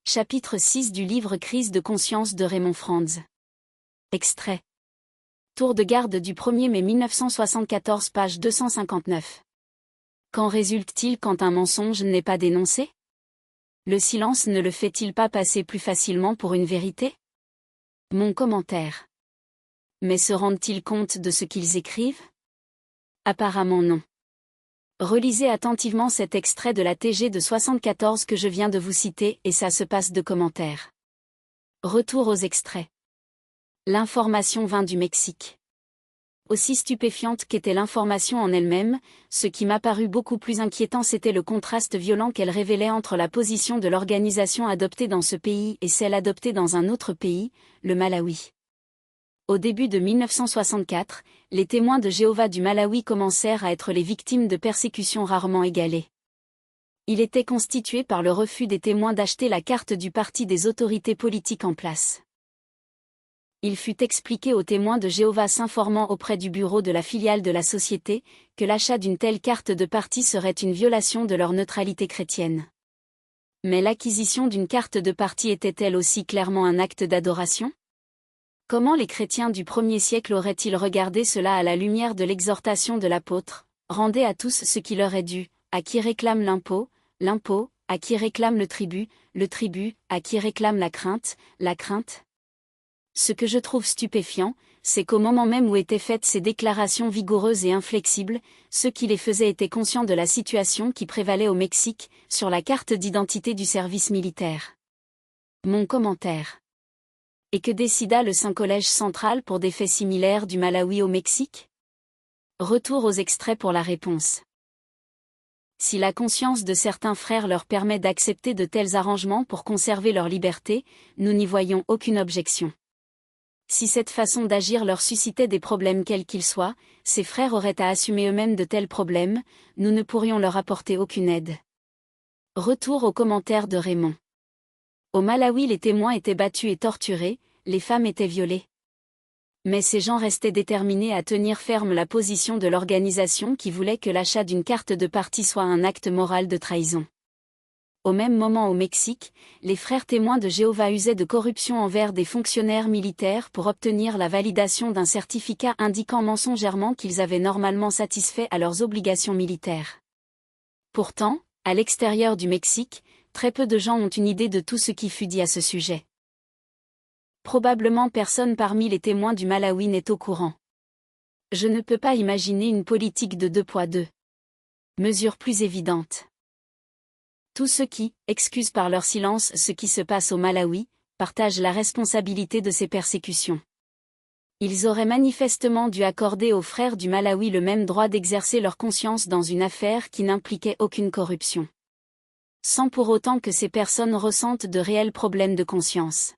Chapitre 6 du livre Crise de conscience de Raymond Franz. Extrait. Tour de garde du 1er mai 1974, page 259. Qu'en résulte-t-il quand un mensonge n'est pas dénoncé? Le silence ne le fait-il pas passer plus facilement pour une vérité? Mon commentaire. Mais se rendent-ils compte de ce qu'ils écrivent? Apparemment non. Relisez attentivement cet extrait de la TG de 74 que je viens de vous citer et ça se passe de commentaires. Retour aux extraits. L'information vint du Mexique. Aussi stupéfiante qu'était l'information en elle-même, ce qui m'a paru beaucoup plus inquiétant c'était le contraste violent qu'elle révélait entre la position de l'organisation adoptée dans ce pays et celle adoptée dans un autre pays, le Malawi. Au début de 1964, les témoins de Jéhovah du Malawi commencèrent à être les victimes de persécutions rarement égalées. Il était constitué par le refus des témoins d'acheter la carte du parti des autorités politiques en place. Il fut expliqué aux témoins de Jéhovah s'informant auprès du bureau de la filiale de la société, que l'achat d'une telle carte de parti serait une violation de leur neutralité chrétienne. Mais l'acquisition d'une carte de parti était-elle aussi clairement un acte d'adoration? Comment les chrétiens du 1er siècle auraient-ils regardé cela à la lumière de l'exhortation de l'apôtre? Rendez à tous ce qui leur est dû, à qui réclame l'impôt, l'impôt, à qui réclame le tribut, à qui réclame la crainte. Ce que je trouve stupéfiant, c'est qu'au moment même où étaient faites ces déclarations vigoureuses et inflexibles, ceux qui les faisaient étaient conscients de la situation qui prévalait au Mexique, sur la carte d'identité du service militaire. Mon commentaire. Et que décida le Saint-Collège central pour des faits similaires du Malawi au Mexique? Retour aux extraits pour la réponse. Si la conscience de certains frères leur permet d'accepter de tels arrangements pour conserver leur liberté, nous n'y voyons aucune objection. Si cette façon d'agir leur suscitait des problèmes quels qu'ils soient, ces frères auraient à assumer eux-mêmes de tels problèmes, nous ne pourrions leur apporter aucune aide. Retour aux commentaires de Raymond. Au Malawi, les témoins étaient battus et torturés, les femmes étaient violées. Mais ces gens restaient déterminés à tenir ferme la position de l'organisation qui voulait que l'achat d'une carte de parti soit un acte moral de trahison. Au même moment au Mexique, les frères témoins de Jéhovah usaient de corruption envers des fonctionnaires militaires pour obtenir la validation d'un certificat indiquant mensongèrement qu'ils avaient normalement satisfait à leurs obligations militaires. Pourtant, à l'extérieur du Mexique, très peu de gens ont une idée de tout ce qui fut dit à ce sujet. Probablement personne parmi les témoins du Malawi n'est au courant. Je ne peux pas imaginer une politique de 2 poids 2 mesures plus évidente. Tous ceux qui, excusent par leur silence ce qui se passe au Malawi, partagent la responsabilité de ces persécutions. Ils auraient manifestement dû accorder aux frères du Malawi le même droit d'exercer leur conscience dans une affaire qui n'impliquait aucune corruption. Sans pour autant que ces personnes ressentent de réels problèmes de conscience.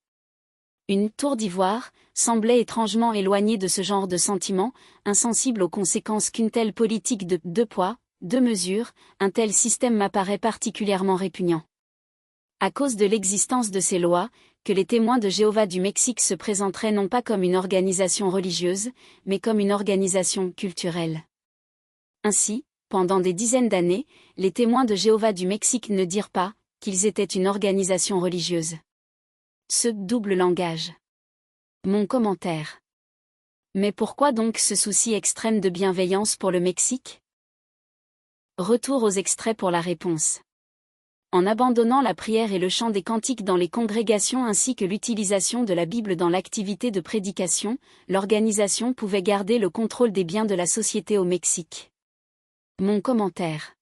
Une tour d'ivoire semblait étrangement éloignée de ce genre de sentiments, insensible aux conséquences qu'une telle politique de 2 poids, 2 mesures, un tel système m'apparaît particulièrement répugnant. À cause de l'existence de ces lois, que les témoins de Jéhovah du Mexique se présenteraient non pas comme une organisation religieuse, mais comme une organisation culturelle. Ainsi, pendant des dizaines d'années, les témoins de Jéhovah du Mexique ne dirent pas qu'ils étaient une organisation religieuse. Ce double langage. Mon commentaire. Mais pourquoi donc ce souci extrême de bienveillance pour le Mexique? Retour aux extraits pour la réponse. En abandonnant la prière et le chant des cantiques dans les congrégations ainsi que l'utilisation de la Bible dans l'activité de prédication, l'organisation pouvait garder le contrôle des biens de la société au Mexique. Mon commentaire.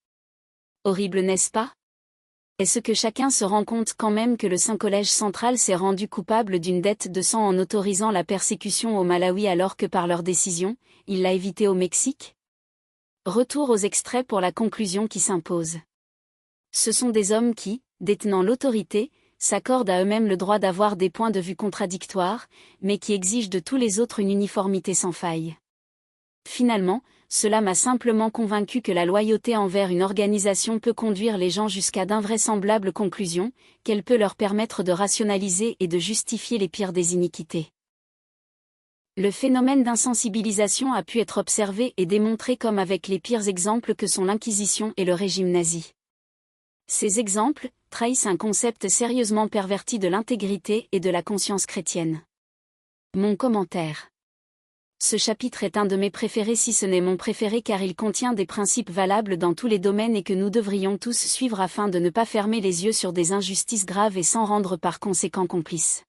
Horrible, n'est-ce pas? Est-ce que chacun se rend compte quand même que le Saint-Collège central s'est rendu coupable d'une dette de sang en autorisant la persécution au Malawi alors que par leur décision, il l'a évité au Mexique? Retour aux extraits pour la conclusion qui s'impose. Ce sont des hommes qui, détenant l'autorité, s'accordent à eux-mêmes le droit d'avoir des points de vue contradictoires, mais qui exigent de tous les autres une uniformité sans faille. Finalement, cela m'a simplement convaincu que la loyauté envers une organisation peut conduire les gens jusqu'à d'invraisemblables conclusions, qu'elle peut leur permettre de rationaliser et de justifier les pires des iniquités. Le phénomène d'insensibilisation a pu être observé et démontré comme avec les pires exemples que sont l'Inquisition et le régime nazi. Ces exemples, trahissent un concept sérieusement perverti de l'intégrité et de la conscience chrétienne. Mon commentaire. Ce chapitre est un de mes préférés, si ce n'est mon préféré, car il contient des principes valables dans tous les domaines et que nous devrions tous suivre afin de ne pas fermer les yeux sur des injustices graves et s'en rendre par conséquent complices.